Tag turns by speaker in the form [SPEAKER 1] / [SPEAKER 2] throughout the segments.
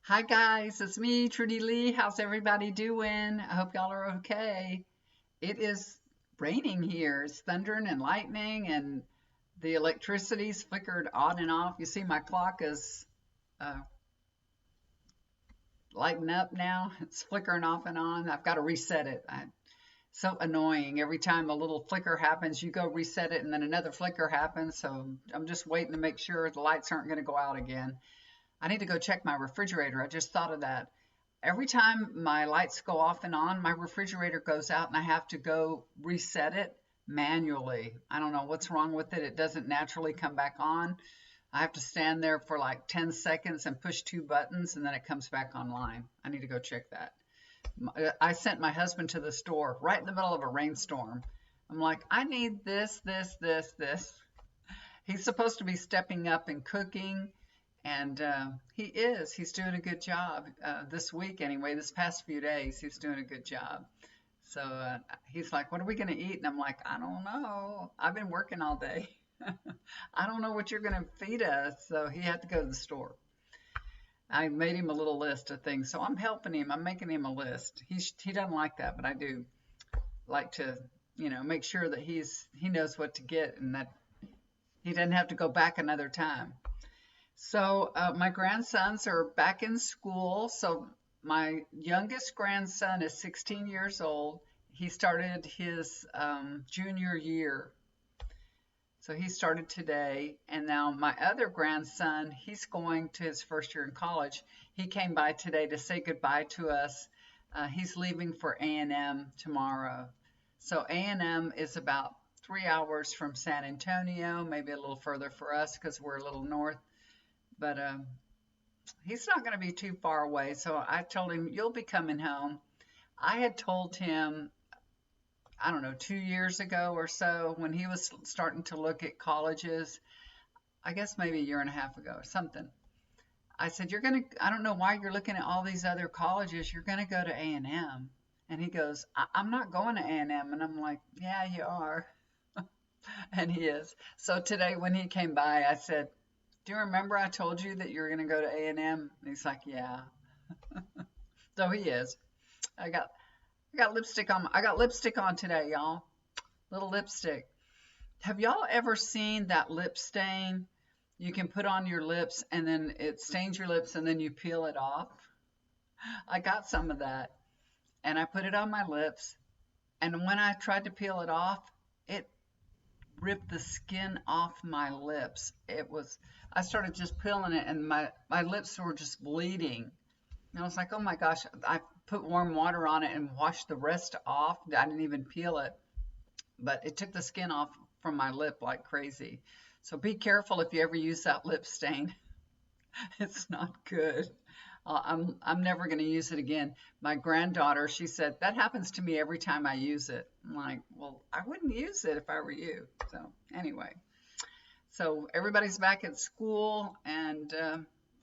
[SPEAKER 1] Hi guys, it's me, Trudy Lee. How's everybody doing? I hope y'all are okay. It is raining here. It's thundering and lightning, and the electricity's flickered on and off. You see, my clock is uh, lighting up now. It's flickering off and on. I've got to reset it. So annoying. Every time a little flicker happens, you go reset it, and then another flicker happens. So I'm just waiting to make sure the lights aren't going to go out again. I need to go check my refrigerator. I just thought of that. Every time my lights go off and on, my refrigerator goes out and I have to go reset it manually. I don't know what's wrong with it. It doesn't naturally come back on. I have to stand there for like 10 seconds and push two buttons and then it comes back online. I need to go check that. I sent my husband to the store right in the middle of a rainstorm. I'm like, I need this. He's supposed to be stepping up and cooking, and he is. He's doing a good job this week anyway. This past few days, he's doing a good job. So he's like, what are we going to eat? And I'm like, I don't know. I've been working all day. I don't know what you're going to feed us. So he had to go to the store. I made him a little list of things. So I'm helping him. I'm making him a list. He doesn't like that, but I do like to, make sure that he knows what to get and that he doesn't have to go back another time. So my grandsons are back in school. So my youngest grandson is 16 years old. He started his junior year. So he started today. And now my other grandson, he's going to his first year in college. He came by today to say goodbye to us. He's leaving for A&M tomorrow. So A&M is about 3 hours from San Antonio, maybe a little further for us because we're a little north. But he's not going to be too far away. So I told him, you'll be coming home. I had told him, I don't know, 2 years ago or so when he was starting to look at colleges, I guess maybe a year and a half ago or something. I said, I don't know why you're looking at all these other colleges. You're going to go to A&M. And he goes, I'm not going to A&M. And I'm like, yeah, you are. And he is. So today when he came by, I said, do you remember I told you that you're going to go to A&M? And he's like, yeah. So he is. I got lipstick on. I got lipstick on today, y'all. Little lipstick. Have y'all ever seen that lip stain? You can put on your lips and then it stains your lips and then you peel it off. I got some of that and I put it on my lips. And when I tried to peel it off, it ripped the skin off my lips. I started just peeling it and my lips were just bleeding. And I was like, oh my gosh, I put warm water on it and washed the rest off. I didn't even peel it, but it took the skin off from my lip like crazy. So be careful if you ever use that lip stain. It's not good. I'm never going to use it again. My granddaughter, she said, that happens to me every time I use it. I'm like, well, I wouldn't use it if I were you. So anyway, so everybody's back at school and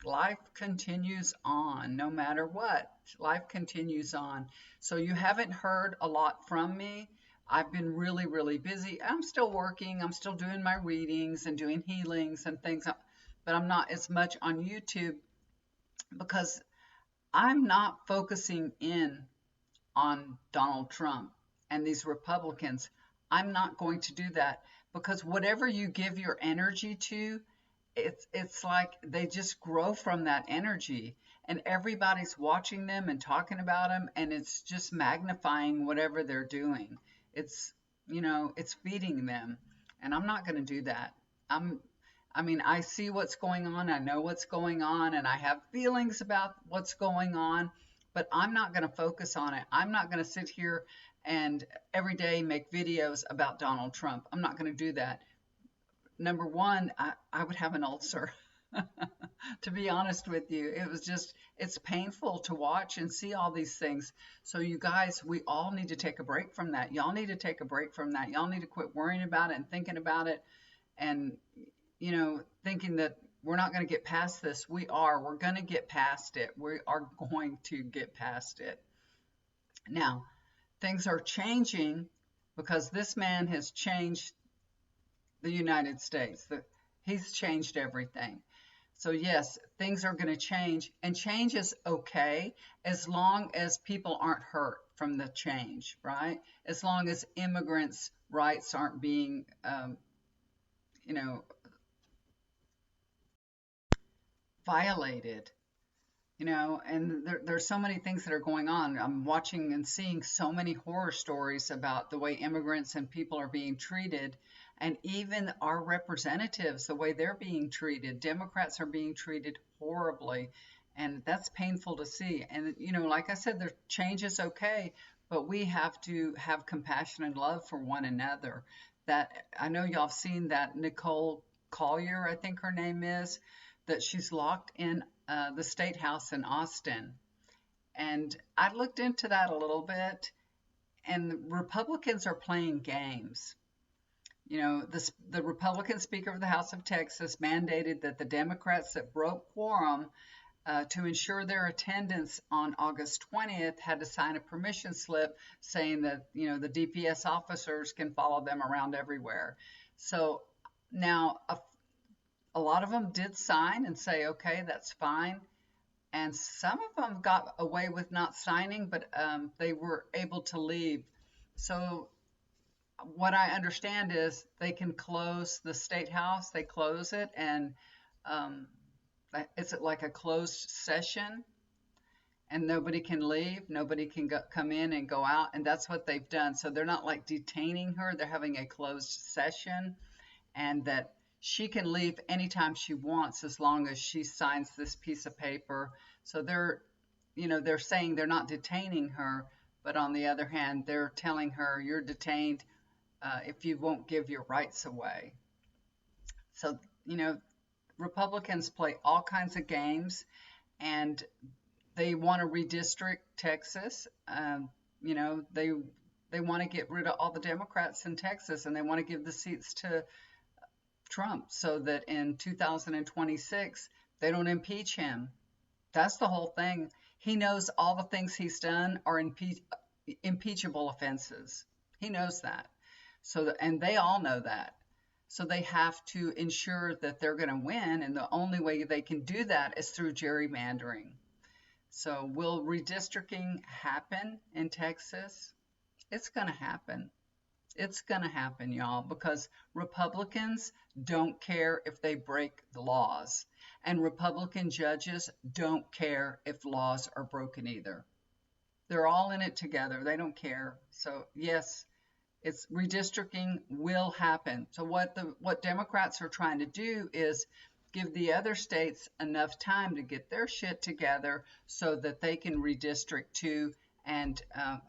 [SPEAKER 1] life continues on no matter what. Life continues on. So you haven't heard a lot from me. I've been really, really busy. I'm still working. I'm still doing my readings and doing healings and things, but I'm not as much on YouTube because I'm not focusing in on Donald Trump and these Republicans. I'm not going to do that because whatever you give your energy to, it's like they just grow from that energy and everybody's watching them and talking about them and it's just magnifying whatever they're doing. It's feeding them and I'm not going to do that. I see what's going on. I know what's going on and I have feelings about what's going on, but I'm not going to focus on it. I'm not going to sit here and every day make videos about Donald Trump. I'm not going to do that. Number one, I would have an ulcer. To be honest with you, it's painful to watch and see all these things. So you guys, we all need to take a break from that. Y'all need to take a break from that. Y'all need to quit worrying about it and thinking about it and, thinking that we're not going to get past this. We're going to get past it. We are going to get past it. Now, things are changing because this man has changed the United States. He's changed everything. So yes, things are going to change, and change is okay as long as people aren't hurt from the change, right? As long as immigrants' rights aren't being, you know, violated. And there's so many things that are going on. I'm watching and seeing so many horror stories about the way immigrants and people are being treated, and even our representatives, the way they're being treated. Democrats are being treated horribly, and that's painful to see. And, like I said, the change is okay, but we have to have compassion and love for one another. That I know y'all have seen that Nicole Collier, I think her name is, that she's locked in the State House in Austin. And I looked into that a little bit, and Republicans are playing games. The Republican Speaker of the House of Texas mandated that the Democrats that broke quorum to ensure their attendance on August 20th had to sign a permission slip saying that, the DPS officers can follow them around everywhere. So now a lot of them did sign and say, okay, that's fine. And some of them got away with not signing, but they were able to leave. So what I understand is they can close the state house. They close it, and um, it's like a closed session, and nobody can leave. Nobody can come in and go out, and that's what they've done. So they're not like detaining her. They're having a closed session, and that she can leave anytime she wants as long as she signs this piece of paper. So they're saying they're not detaining her, but on the other hand, they're telling her you're detained if you won't give your rights away. So, Republicans play all kinds of games, and they want to redistrict Texas. They want to get rid of all the Democrats in Texas, and they want to give the seats to Trump so that in 2026 they don't impeach him. That's the whole thing. He knows all the things he's done are impeachable offenses. He knows that. And they all know that. So they have to ensure that they're going to win, and the only way they can do that is through gerrymandering. So will redistricting happen in Texas? It's going to happen. It's going to happen, y'all, because Republicans don't care if they break the laws, and Republican judges don't care if laws are broken either. They're all in it together. They don't care. So yes, it's redistricting will happen. So what Democrats are trying to do is give the other states enough time to get their shit together so that they can redistrict too and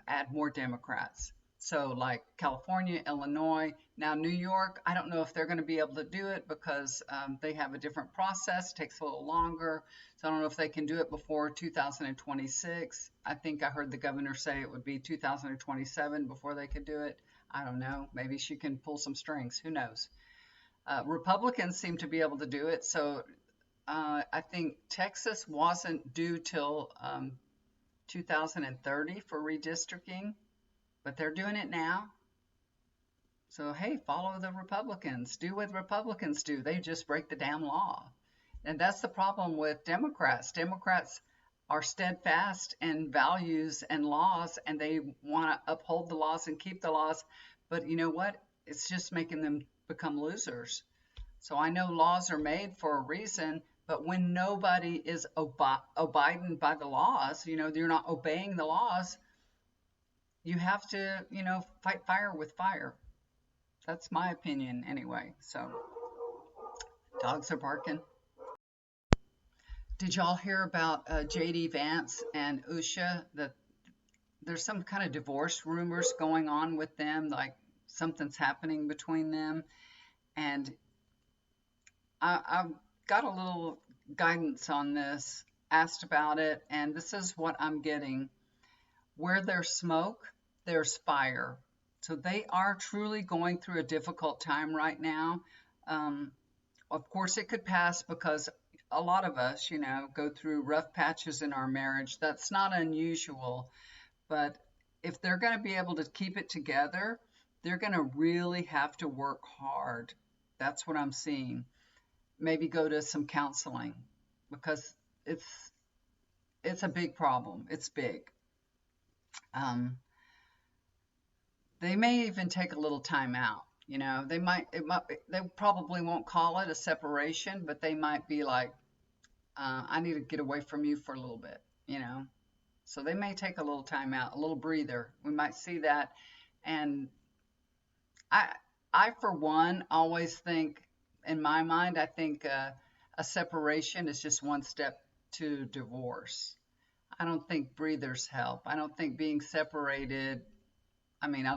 [SPEAKER 1] add more Democrats. So like California, Illinois, now New York, I don't know if they're going to be able to do it because they have a different process, takes a little longer. So I don't know if they can do it before 2026. I think I heard the governor say it would be 2027 before they could do it. I don't know. Maybe she can pull some strings. Who knows? Republicans seem to be able to do it. So I think Texas wasn't due till 2030 for redistricting, but they're doing it now. So, hey, follow the Republicans. Do what Republicans do. They just break the damn law. And that's the problem with Democrats. Democrats are steadfast in values and laws, and they want to uphold the laws and keep the laws. But you know what? It's just making them become losers. So I know laws are made for a reason, but when nobody is abiding by the laws, you're not obeying the laws, you have to, fight fire with fire. That's my opinion anyway. So dogs are barking. Did y'all hear about J.D. Vance and Usha? That there's some kind of divorce rumors going on with them, like something's happening between them. And I've got a little guidance on this, asked about it, and this is what I'm getting. Where there's smoke, there's fire. So they are truly going through a difficult time right now. Of course, it could pass because a lot of us, go through rough patches in our marriage. That's not unusual. But if they're going to be able to keep it together, they're going to really have to work hard. That's what I'm seeing. Maybe go to some counseling. because it's it's a big problem. It's big. Um, they may even take a little time out. They probably won't call it a separation, but they might be like, I need to get away from you for a little bit, you know. So they may take a little time out, a little breather. We might see that. And I, I for one, always think, in my mind, I think a separation is just one step to divorce. I don't think breathers help. I don't think being separated, I mean,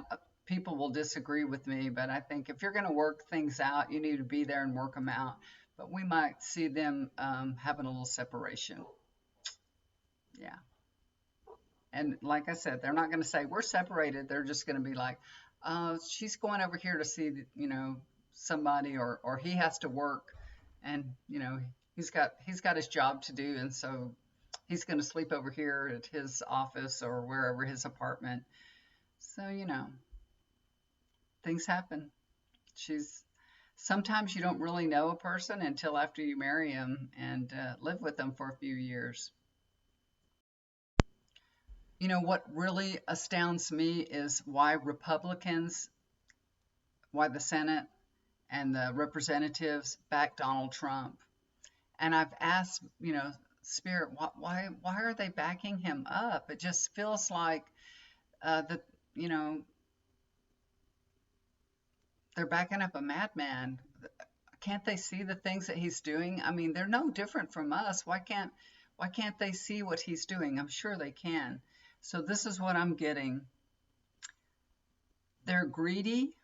[SPEAKER 1] people will disagree with me, but I think if you're going to work things out, you need to be there and work them out. But we might see them having a little separation. Yeah. And like I said, they're not going to say we're separated. They're just going to be like, she's going over here to see, somebody, or he has to work, and he's got his job to do, and so he's going to sleep over here at his office or wherever his apartment. So things happen. She's Sometimes you don't really know a person until after you marry them and live with them for a few years. What really astounds me is why the Senate and the representatives back Donald Trump. And I've asked, Spirit, why are they backing him up? It just feels like that, you know, they're backing up a madman. Can't they see the things that he's doing? I mean, they're no different from us. Why can't they see what he's doing? I'm sure they can. So this is what I'm getting. They're greedy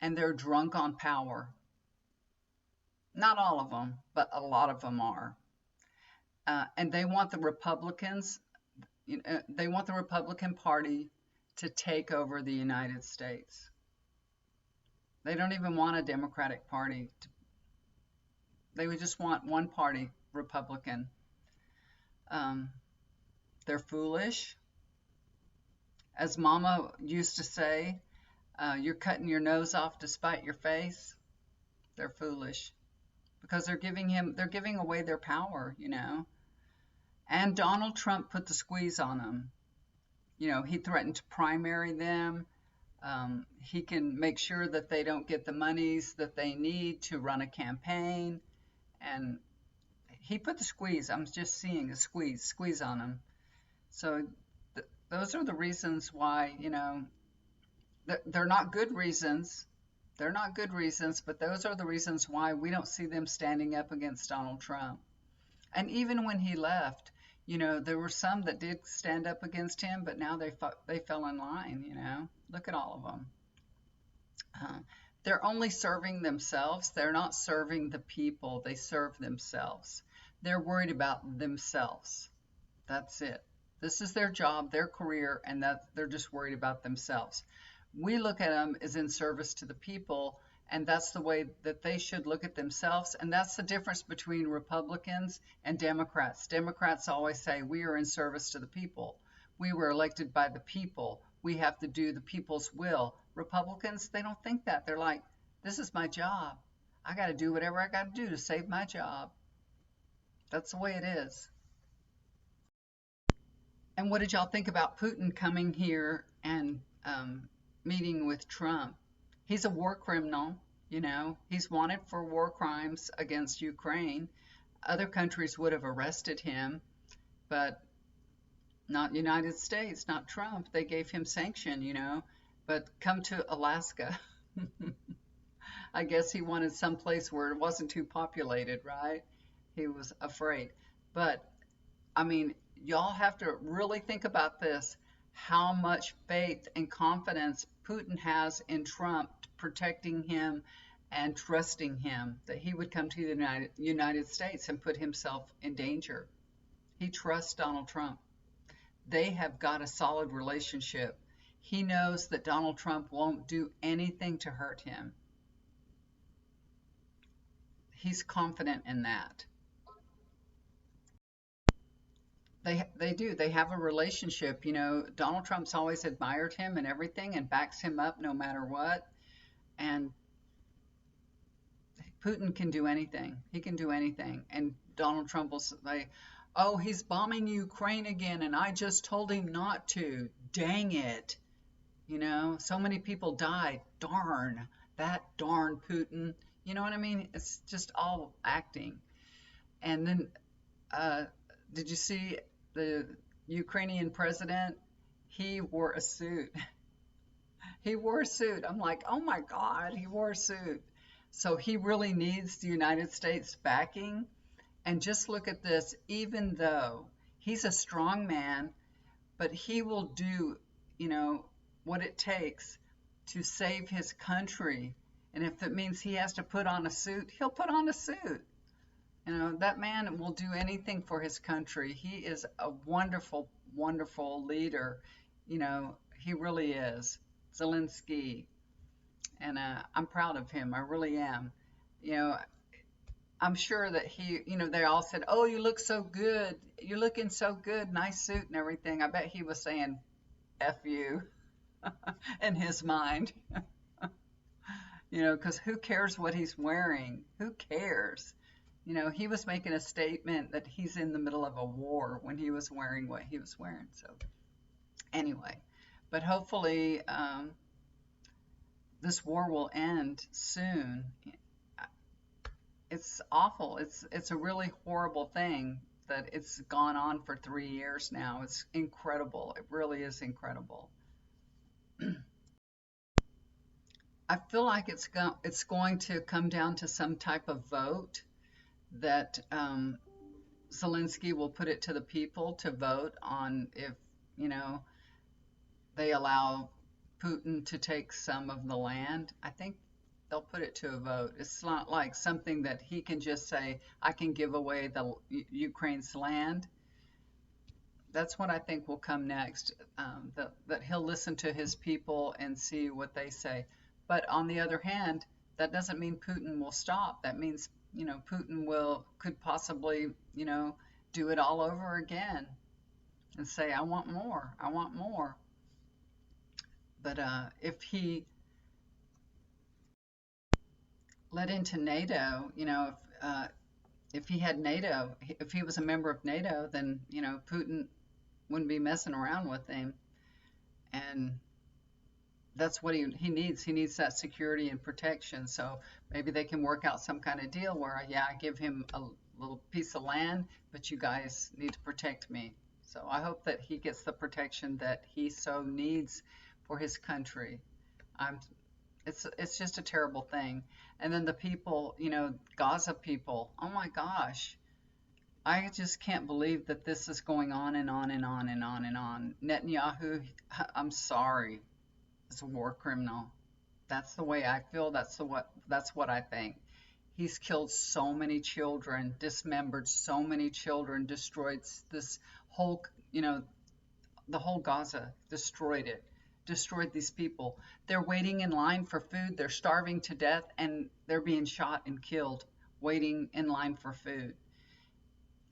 [SPEAKER 1] and they're drunk on power. Not all of them, but a lot of them are. And they want the Republicans, they want the Republican Party to take over the United States. They don't even want a Democratic Party. They would just want one party, Republican. Um, they're foolish. As Mama used to say, you're cutting your nose off to spite your face. They're foolish because they're giving away their power, And Donald Trump put the squeeze on them. He threatened to primary them. He can make sure that they don't get the monies that they need to run a campaign. And he put the squeeze. I'm just seeing a squeeze on them. So those are the reasons why, they're not good reasons. They're not good reasons, but those are the reasons why we don't see them standing up against Donald Trump. And even when he left, there were some that did stand up against him, but now they fell in line. Look at all of them. They're only serving themselves. They're not serving the people. They serve themselves. They're worried about themselves. That's it. This is their job, their career, and that they're just worried about themselves. We look at them as in service to the people, and that's the way that they should look at themselves. And that's the difference between Republicans and Democrats. Democrats always say, we are in service to the people. We were elected by the people. We have to do the people's will. Republicans, they don't think that. They're like, this is my job. I got to do whatever I got to do to save my job. That's the way it is. And what did y'all think about Putin coming here and meeting with Trump? He's a war criminal, He's wanted for war crimes against Ukraine. Other countries would have arrested him, but not United States, not Trump. They gave him sanction. But come to Alaska. I guess he wanted some place where it wasn't too populated, right? He was afraid. But, I mean, y'all have to really think about this, how much faith and confidence Putin has in Trump protecting him and trusting him that he would come to the United States and put himself in danger. He trusts Donald Trump. They have got a solid relationship. He knows that Donald Trump won't do anything to hurt him. He's confident in that. They do. They have a relationship. Donald Trump's always admired him and everything and backs him up no matter what. And Putin can do anything. He can do anything. And Donald Trump will say, oh, he's bombing Ukraine again, and I just told him not to. Dang it. So many people died. Darn, that darn Putin. You know what I mean? It's just all acting. And then, uh, did you see the Ukrainian president? He wore a suit. He wore a suit. I'm like, oh my God, he wore a suit. So he really needs the United States backing. And just look at this, even though he's a strong man, but he will do, you know, what it takes to save his country. And if it means he has to put on a suit, he'll put on a suit. That man will do anything for his country. He is a wonderful, wonderful leader. He really is. Zelensky. And I'm proud of him. I really am. You know, I'm sure that they all said, oh, you look so good. You're looking so good. Nice suit and everything. I bet he was saying, F you in his mind. Because who cares what he's wearing? Who cares? He was making a statement that he's in the middle of a war when he was wearing what he was wearing. So anyway, but hopefully this war will end soon. It's awful. It's a really horrible thing that it's gone on for 3 years now. It's incredible. It really is incredible. I feel like it's going to come down to some type of vote that Zelensky will put it to the people to vote on if, they allow Putin to take some of the land. I think they'll put it to a vote. It's not like something that he can just say, I can give away the Ukraine's land. That's what I think will come next, that he'll listen to his people and see what they say. But on the other hand, that doesn't mean Putin will stop. That means, Putin could possibly, do it all over again and say, I want more, I want more. But if he let into NATO, if he had NATO, if he was a member of NATO, then, Putin wouldn't be messing around with him. And that's what he needs. He needs that security and protection. So maybe they can work out some kind of deal where, yeah, I give him a little piece of land, but you guys need to protect me. So I hope that he gets the protection that he so needs for his country. It's just a terrible thing. And then the people, Gaza people, oh my gosh. I just can't believe that this is going on and on and on and on and on. Netanyahu, I'm sorry, is a war criminal. That's the way I feel. That's what I think. He's killed so many children, dismembered so many children, destroyed this whole, the whole Gaza, destroyed it, destroyed these people. They're waiting in line for food. They're starving to death, and they're being shot and killed, waiting in line for food.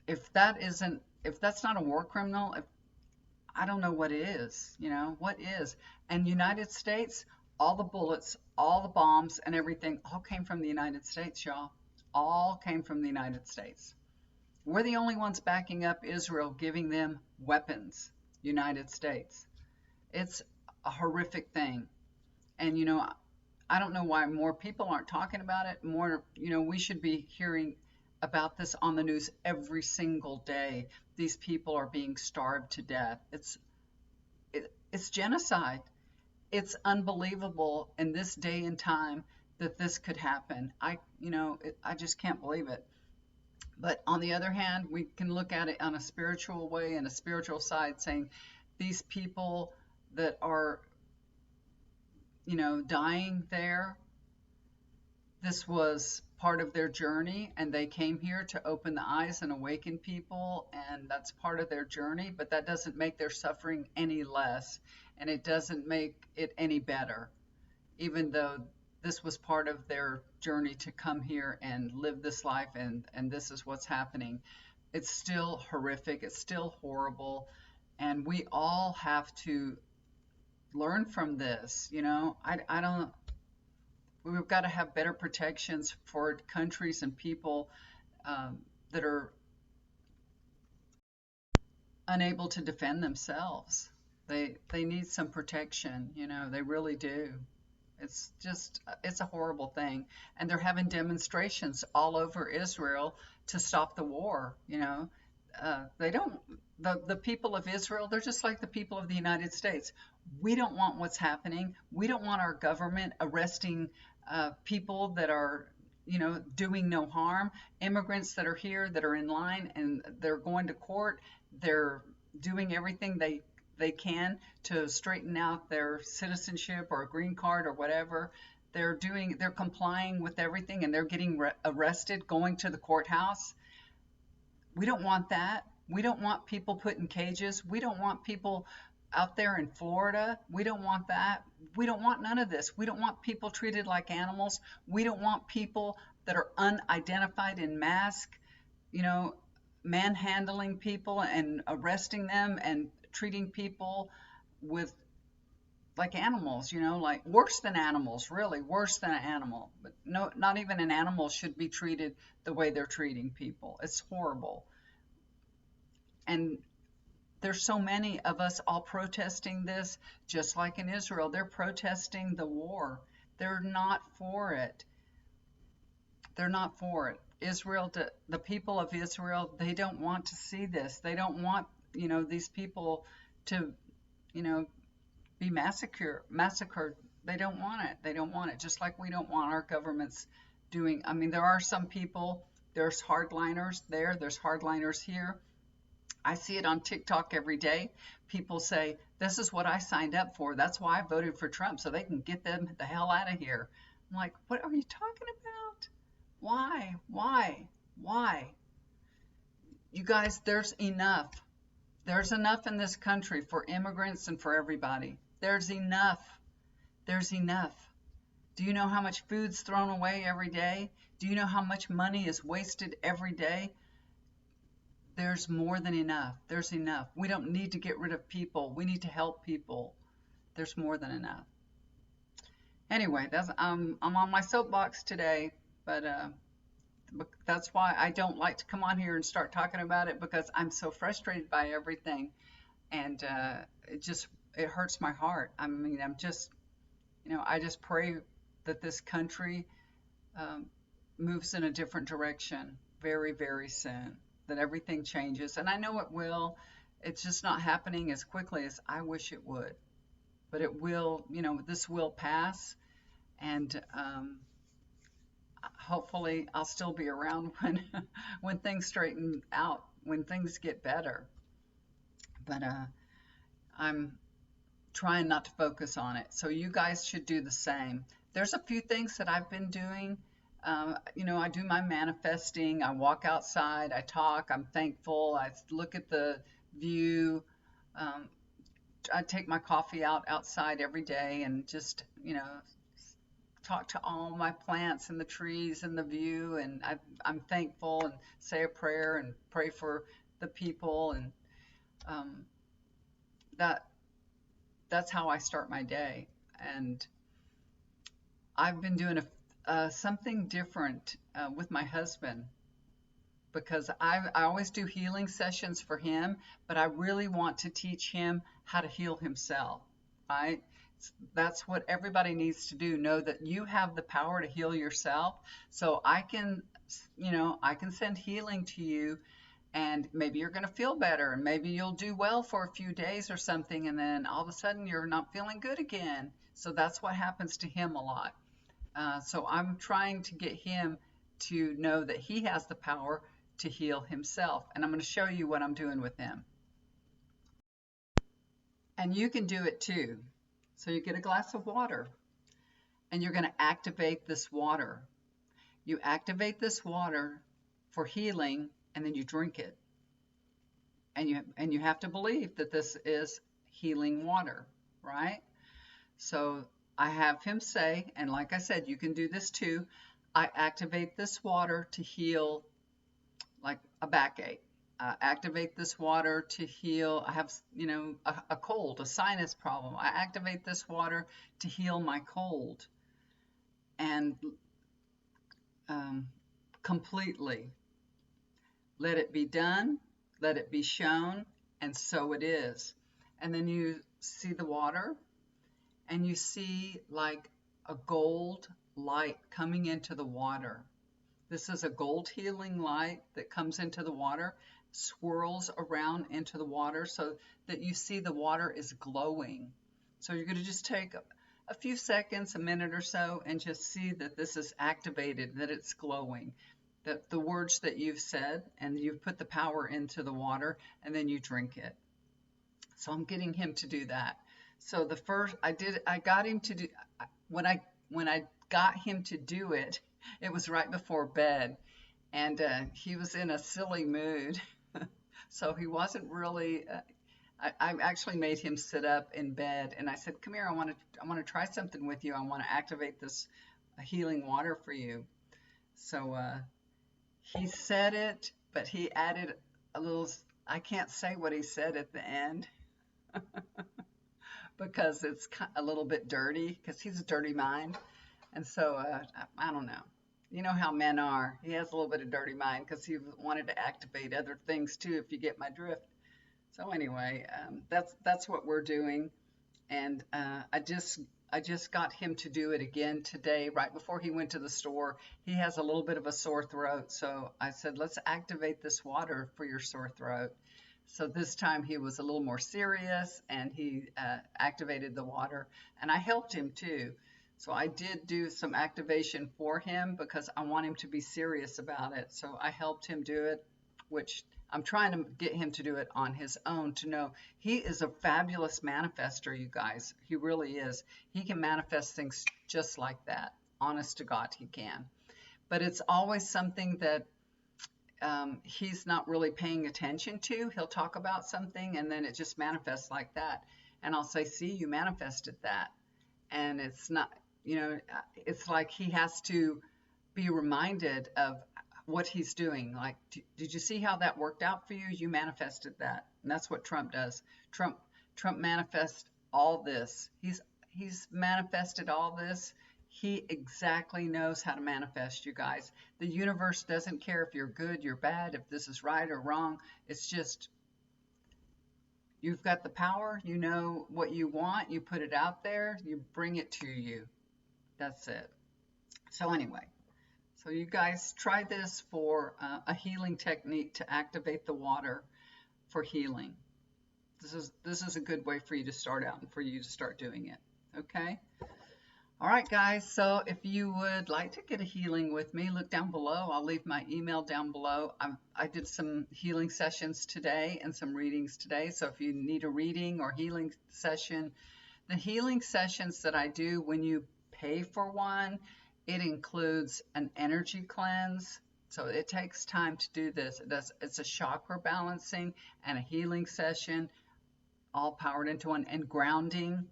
[SPEAKER 1] If that's not a war criminal, I don't know what is, what is. And United States, all the bullets, all the bombs and everything all came from the United States, y'all. All came from the United States. We're the only ones backing up Israel, giving them weapons, United States. It's a horrific thing. And, I don't know why more people aren't talking about it. More, we should be hearing about this on the news every single day. These people are being starved to death. It's genocide. It's unbelievable in this day and time that this could happen. I just can't believe it. But on the other hand, we can look at it on a spiritual way and a spiritual side, saying these people that are, dying there, this was part of their journey, and they came here to open the eyes and awaken people, and that's part of their journey, but that doesn't make their suffering any less, and it doesn't make it any better, even though this was part of their journey to come here and live this life, and this is what's happening. It's still horrific, it's still horrible, and we all have to learn from this. I don't, we've got to have better protections for countries and people that are unable to defend themselves. They need some protection, they really do. It's just, it's a horrible thing. And they're having demonstrations all over Israel to stop the war, They don't, the people of Israel, they're just like the people of the United States. We don't want what's happening. We don't want our government arresting people that are, doing no harm. Immigrants that are here that are in line and they're going to court. They're doing everything they can to straighten out their citizenship or a green card or whatever. They're complying with everything and they're getting arrested going to the courthouse. We don't want that. We don't want people put in cages. We don't want people out there in Florida. We don't want that. We don't want none of this. We don't want people treated like animals. We don't want people that are unidentified in mask, you know, manhandling people and arresting them and treating people with like animals, like worse than animals, really worse than an animal. But no, not even an animal should be treated the way they're treating people. It's horrible. And there's so many of us all protesting this, just like in Israel. They're protesting the war. They're not for it. They're not for it. Israel, the people of Israel, they don't want to see this. They don't want, these people to, be massacred. They don't want it. They don't want it. Just like we don't want our governments doing. I mean, there are some people, there's hardliners there, there's hardliners here. I see it on TikTok every day. People say, this is what I signed up for. That's why I voted for Trump, so they can get them the hell out of here. I'm like, what are you talking about? Why? Why? You guys, there's enough. There's enough in this country for immigrants and for everybody. There's enough. There's enough. Do you know how much food's thrown away every day? Do you know how much money is wasted every day? There's more than enough. There's enough. We don't need to get rid of people. We need to help people. There's more than enough. Anyway, I'm on my soapbox today, but that's why I don't like to come on here and start talking about it, because I'm so frustrated by everything, and it hurts my heart. I mean, I just pray that this country moves in a different direction very, very soon, that everything changes, and I know it will. It's just not happening as quickly as I wish it would, but it will. This will pass, and hopefully I'll still be around when things straighten out, when things get better. But I'm trying not to focus on it. So you guys should do the same. There's a few things that I've been doing. I do my manifesting. I walk outside. I talk. I'm thankful. I look at the view. I take my coffee outside every day and just, talk to all my plants and the trees and the view, and I'm thankful and say a prayer and pray for the people, and that's how I start my day. And I've been doing something different with my husband, because I always do healing sessions for him, but I really want to teach him how to heal himself, right? That's what everybody needs to do. Know that you have the power to heal yourself. So I can send healing to you, and maybe you're going to feel better, and maybe you'll do well for a few days or something, and then all of a sudden you're not feeling good again. So that's what happens to him a lot. So I'm trying to get him to know that he has the power to heal himself, and I'm going to show you what I'm doing with him. And you can do it too. So you get a glass of water, and you're going to activate this water. You activate this water for healing, and then you drink it. And you have to believe that this is healing water, right? So I have him say, and like I said, you can do this too, I activate this water to heal like a backache. Activate this water to heal. I have, a cold, a sinus problem. I activate this water to heal my cold, and completely let it be done. Let it be shown. And so it is. And then you see the water, and you see like a gold light coming into the water. This is a gold healing light that comes into the water, swirls around into the water so that you see the water is glowing. So you're going to just take a few seconds, a minute or so, and just see that this is activated, that it's glowing, that the words that you've said, and you've put the power into the water, and then you drink it. So I'm getting him to do that. So the first I got him to do, when I got him to do it, it was right before bed, and he was in a silly mood. So he wasn't really, I actually made him sit up in bed, and I said, come here, I want to try something with you. I want to activate this healing water for you. So he said it, but he added a little, I can't say what he said at the end because it's a little bit dirty, because he's a dirty mind. And so I don't know. You know how men are. He has a little bit of dirty mind because he wanted to activate other things too, if you get my drift. So anyway, that's what we're doing. And I just got him to do it again today, right before he went to the store. He has a little bit of a sore throat, so I said, let's activate this water for your sore throat. So this time he was a little more serious, and he activated the water, and I helped him too. So I did do some activation for him because I want him to be serious about it. So I helped him do it, which I'm trying to get him to do it on his own, to know he is a fabulous manifester, you guys. He really is. He can manifest things just like that. Honest to God, he can. But it's always something that he's not really paying attention to. He'll talk about something and then it just manifests like that. And I'll say, see, you manifested that. And it's not, it's like he has to be reminded of what he's doing. Like, did you see how that worked out for you? You manifested that. And that's what Trump does. Trump manifests all this. He's manifested all this. He exactly knows how to manifest, you guys. The universe doesn't care if you're good, you're bad, if this is right or wrong. It's just, you've got the power, you know what you want, you put it out there, you bring it to you. That's it. So anyway, so you guys try this for a healing technique to activate the water for healing. This is a good way for you to start out and for you to start doing it. Okay? All right, guys. So if you would like to get a healing with me, look down below. I'll leave my email down below. I did some healing sessions today and some readings today. So if you need a reading or healing session, the healing sessions that I do, when you pay for one, it includes an energy cleanse. So it takes time to do this. It's a chakra balancing and a healing session, all powered into one, and grounding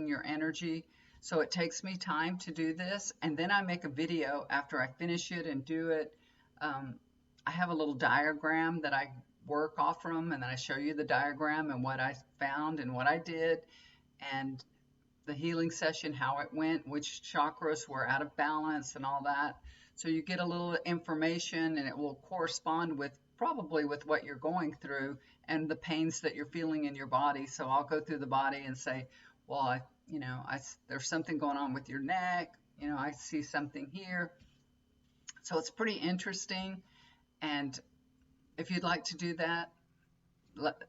[SPEAKER 1] your energy. So it takes me time to do this, and then I make a video after I finish it and do it. I have a little diagram that I work off from, and then I show you the diagram and what I found and what I did, and the healing session, how it went, which chakras were out of balance and all that. So you get a little information, and it will correspond with probably with what you're going through and the pains that you're feeling in your body. So I'll go through the body and say, well, there's something going on with your neck. I see something here. So it's pretty interesting. And if you'd like to do that,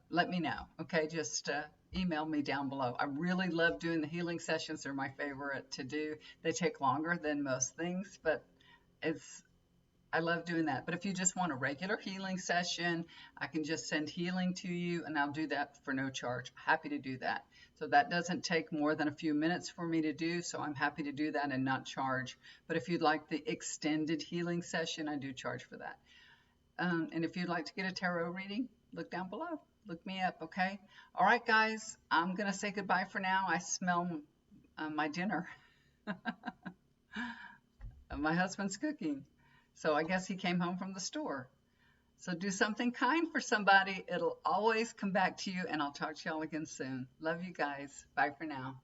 [SPEAKER 1] let me know. Okay, just email me down below. I really love doing the healing sessions. They're my favorite to do. They take longer than most things, but I love doing that. But if you just want a regular healing session, I can just send healing to you, and I'll do that for no charge. Happy to do that. So that doesn't take more than a few minutes for me to do, so I'm happy to do that and not charge. But if you'd like the extended healing session, I do charge for that. And if you'd like to get a tarot reading, look down below. Look me up, okay? All right, guys, I'm going to say goodbye for now. I smell my dinner. My husband's cooking. So I guess he came home from the store. So do something kind for somebody. It'll always come back to you, and I'll talk to y'all again soon. Love you guys. Bye for now.